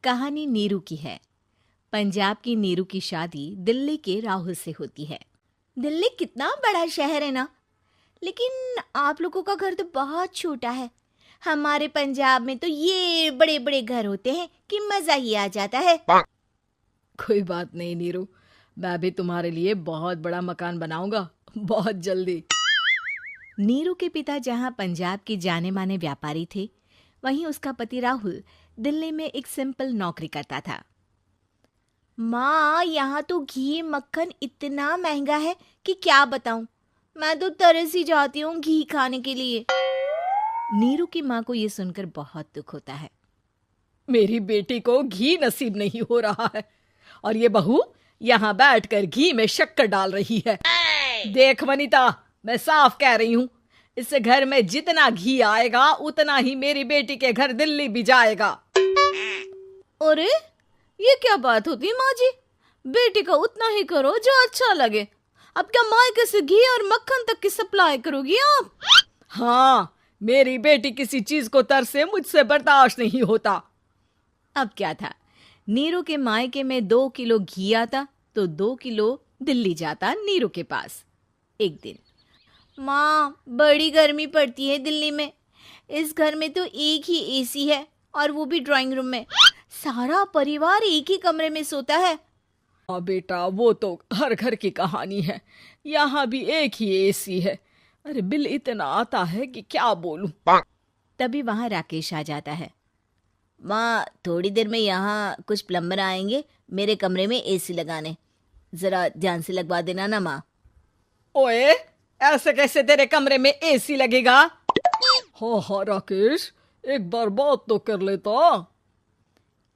कहानी नीरू की है। पंजाब की नीरू की शादी दिल्ली के राहुल से होती है। दिल्ली कितना बड़ा शहर है ना, लेकिन आप लोगों का घर तो बहुत छोटा है। हमारे पंजाब में तो ये बड़े बड़े घर होते हैं कि मजा ही आ जाता है। कोई बात नहीं नीरू, मैं भी तुम्हारे लिए बहुत बड़ा मकान बनाऊंगा बहुत जल्दी। नीरू के पिता जहाँ पंजाब के जाने माने व्यापारी थे, वहीं उसका पति राहुल दिल्ली में एक सिंपल नौकरी करता था। माँ, यहाँ तो घी मक्खन इतना महंगा है कि क्या बताऊं। मैं तो तरस ही जाती हूँ घी खाने के लिए। नीरू की माँ को ये सुनकर बहुत दुख होता है। मेरी बेटी को घी नसीब नहीं हो रहा है और ये बहू यहाँ बैठकर घी में शक्कर डाल रही है। देख वनिता, मैं साफ कह रही हूँ, इस घर में जितना घी आएगा उतना ही मेरी बेटी के घर दिल्ली भी जाएगा। अरे ये क्या बात होती माँ जी? बेटी का उतना ही करो जो अच्छा लगे। अब क्या मायके से घी और मक्खन तक की सप्लाई करोगी आप? हाँ, मेरी बेटी किसी चीज को तरसे मुझसे बर्दाश्त नहीं होता। अब क्या था, नीरू के मायके में 2 किलो घी आता तो 2 किलो दिल्ली जाता नीरू के पास। एक दिन, माँ बड़ी गर्मी पड़ती है दिल्ली में। इस घर में तो एक ही एसी है और वो भी ड्राइंग रूम में। सारा परिवार एक ही कमरे में सोता है। हाँ बेटा, वो तो हर घर की कहानी है। यहाँ भी एक ही एसी है। अरे बिल इतना आता है कि क्या बोलूं। तभी वहां राकेश आ जाता है। माँ, थोड़ी देर में यहाँ कुछ प्लम्बर आएंगे मेरे कमरे में एसी लगाने। जरा ध्यान से लगवा देना ना माँ। ओए, ऐसे कैसे तेरे कमरे में एसी लगेगा? हाँ राकेश, एक बार बात तो कर लेता।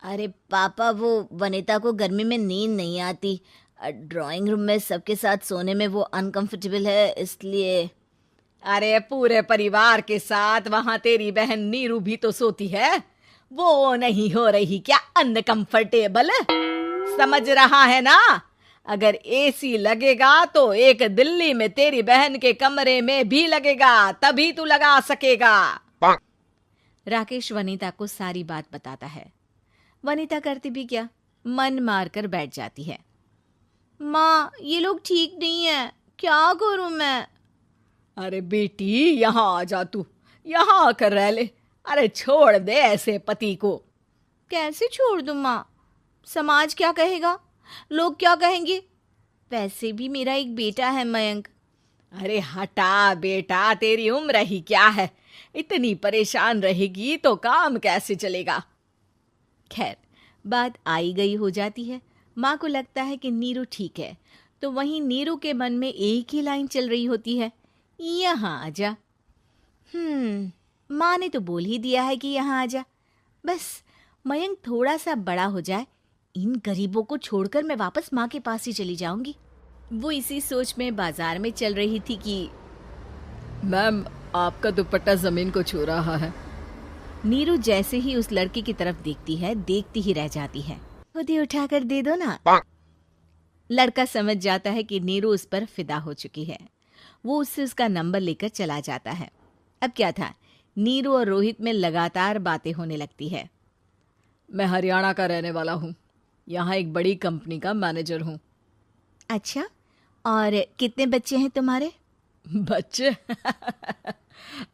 अरे पापा, वो वनिता को गर्मी में नींद नहीं आती। ड्राइंग रूम में सबके साथ सोने में वो अनकंफर्टेबल है, इसलिए। अरे पूरे परिवार के साथ वहां तेरी बहन नीरू भी तो सोती है। वो नहीं हो रही क्या अनकंफर्टेबल? समझ रहा है ना? अगर एसी लगेगा तो एक दिल्ली में तेरी बहन के कमरे में भी लगेगा, तभी तू लगा सकेगा। राकेश वनिता को सारी बात बताता है। वनिता करती भी क्या, मन मारकर बैठ जाती है। माँ, ये लोग ठीक नहीं है, क्या करूं मैं? अरे बेटी, यहाँ आ जा, तू यहाँ आकर रह ले। अरे छोड़ दे ऐसे पति को। कैसे छोड़ दूं माँ? समाज क्या कहेगा, लोग क्या कहेंगे? वैसे भी मेरा एक बेटा है मयंक। अरे हटा बेटा, तेरी उम्र ही क्या है? इतनी परेशान रहेगी तो काम कैसे चलेगा? खैर, बात आई गई हो जाती है। माँ को लगता है कि नीरू ठीक है, तो वहीं नीरू के मन में एक ही लाइन चल रही होती है, यहाँ आ जा। माँ ने तो बोल ही दिया है कि यहाँ आ जा। बस मयंक थोड़ा सा बड़ा हो जाए, इन गरीबों को छोड़कर मैं वापस माँ के पास ही चली जाऊंगी। वो इसी सोच में बाजार में चल रही थी कि मैम, आपका दुपट्टा जमीन को छू रहा है। नीरू जैसे ही उस लड़की की तरफ देखती है, देखती ही रह जाती है। खुद ही उठाकर दे दो ना। लड़का समझ जाता है कि नीरू उस पर फिदा हो चुकी है। वो उससे उसका नंबर लेकर चला जाता है। अब क्या था, नीरू और रोहित में लगातार बातें होने लगती है। मैं हरियाणा का रहने वाला हूँ, यहाँ एक बड़ी कंपनी का मैनेजर हूँ। अच्छा, और कितने बच्चे हैं तुम्हारे? बच्चे?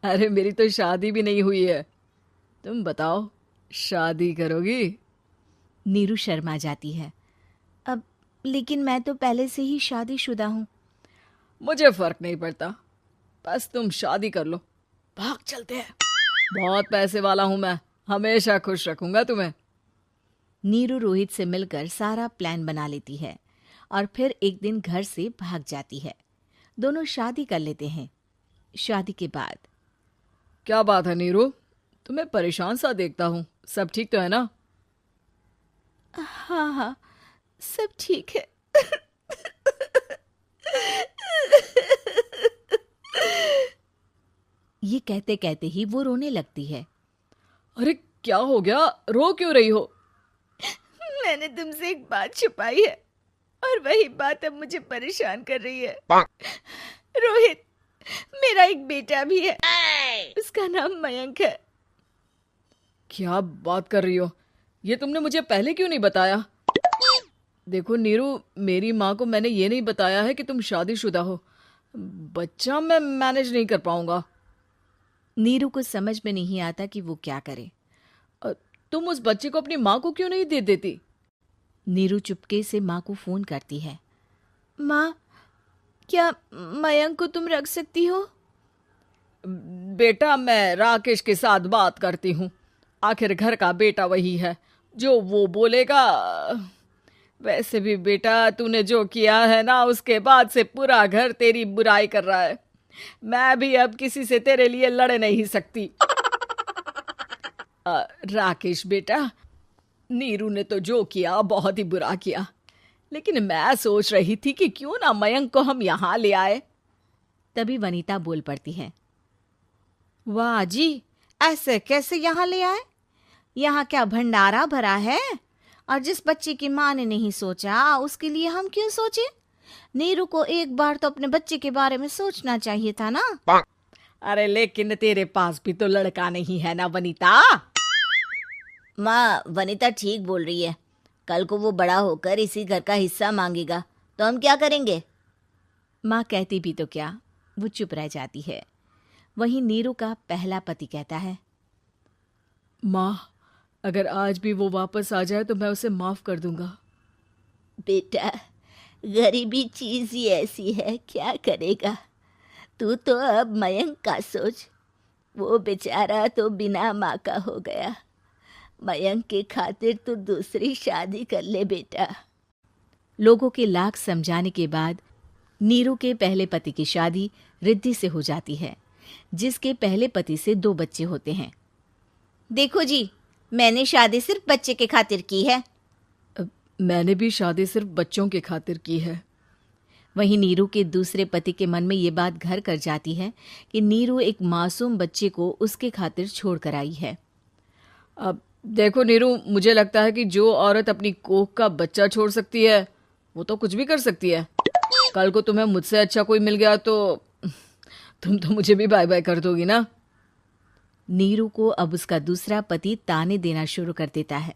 अरे मेरी तो शादी भी नहीं हुई है। तुम बताओ, शादी करोगी? नीरू शर्मा जाती है। अब लेकिन मैं तो पहले से ही शादीशुदा हूँ। मुझे फर्क नहीं पड़ता, बस तुम शादी कर लो, भाग चलते हैं। बहुत पैसे वाला हूं मैं, हमेशा खुश रखूंगा तुम्हें। नीरू रोहित से मिलकर सारा प्लान बना लेती है और फिर एक दिन घर से भाग जाती है। दोनों शादी कर लेते हैं। शादी के बाद, क्या बात है नीरू, तुम्हें परेशान सा देखता हूँ, सब ठीक तो है ना? हाँ हाँ, सब ठीक है। ये कहते कहते ही वो रोने लगती है। अरे क्या हो गया, रो क्यों रही हो? मैंने तुमसे एक बात छुपाई है और वही बात अब मुझे परेशान कर रही है। रोहित, मेरा एक बेटा भी है, उसका नाम मयंक है। क्या बात कर रही हो? ये तुमने मुझे पहले क्यों नहीं बताया? देखो नीरू, मेरी माँ को मैंने ये नहीं बताया है कि तुम शादीशुदा हो। बच्चा मैं मैनेज नहीं कर पाऊंगा। नीरू को समझ में नहीं आता कि वो क्या करे। तुम उस बच्चे को अपनी माँ को क्यों नहीं दे देती? नीरू चुपके से माँ को फोन करती है। माँ, क्या मयंक को तुम रख सकती हो? बेटा, मैं राकेश के साथ बात करती हूँ। आखिर घर का बेटा वही है, जो वो बोलेगा। वैसे भी बेटा, तूने जो किया है ना, उसके बाद से पूरा घर तेरी बुराई कर रहा है। मैं भी अब किसी से तेरे लिए लड़ नहीं सकती। राकेश बेटा, नीरू ने तो जो किया बहुत ही बुरा किया, लेकिन मैं सोच रही थी कि क्यों ना मयंक को हम यहाँ ले आए। तभी वनीता बोल पड़ती है। वाह जी, ऐसे कैसे यहाँ ले आए? यहाँ क्या भंडारा भरा है? और जिस बच्चे की माँ ने नहीं सोचा, उसके लिए हम क्यों सोचे? नीरू को एक बार तो अपने बच्चे के बारे में सोचना चाहिए था ना। अरे लेकिन तेरे पास भी तो लड़का नहीं है ना वनीता। माँ, वनीता ठीक बोल रही है। कल को वो बड़ा होकर इसी घर का हिस्सा मांगेगा तो हम क्या करेंगे? माँ कहती भी तो क्या, वो चुप रह जाती है। वहीं नीरू का पहला पति कहता है। माँ, अगर आज भी वो वापस आ जाए तो मैं उसे माफ कर दूंगा। बेटा, गरीबी चीज ही ऐसी है, क्या करेगा। तू तो अब मयंक का सोच। वो बेचारा तो बिना माँ का हो गया। मयंक की खातिर तू दूसरी शादी कर ले बेटा। लोगों के लाख समझाने के बाद नीरू के पहले पति की शादी रिद्धि से हो जाती है, जिसके पहले पति से 2 बच्चे होते हैं। देखो जी, मैंने शादी सिर्फ बच्चे के खातिर की है। मैंने भी शादी सिर्फ बच्चों के खातिर की है। वहीं नीरू के दूसरे पति के मन में ये बात घर कर जाती है कि नीरू एक मासूम बच्चे को उसके खातिर छोड़ कर आई है। अब देखो नीरू, मुझे लगता है कि जो औरत अपनी कोख का बच्चा छोड़ सकती है, वो तो कुछ भी कर सकती है। कल को तुम्हें मुझसे अच्छा कोई मिल गया तो तुम तो मुझे भी बाय बाय कर दोगी ना। नीरू को अब उसका दूसरा पति ताने देना शुरू कर देता है।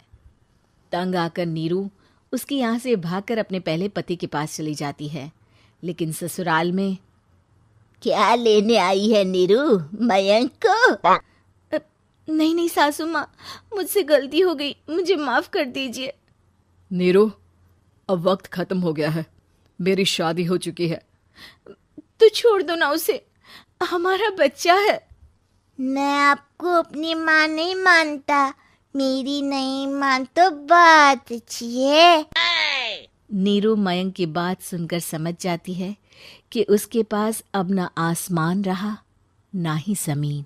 तंग आकर नीरू उसके यहाँ से भागकर अपने पहले पति के पास चली जाती है, लेकिन ससुराल में क्या लेने आई है नीरू, मयंक को? नहीं नहीं सासू माँ, मुझसे गलती हो गई, मुझे माफ कर दीजिए। नीरू, अब वक्त खत्म हो गया है, मेरी शादी हो चुकी है। तो छोड़ दो ना उसे, हमारा बच्चा है। मैं आपको अपनी माँ नहीं मानता। मेरी नहीं मान तो बात अच्छी है। नीरू मयंक की बात सुनकर समझ जाती है कि उसके पास अब ना आसमान रहा, ना ही जमीन।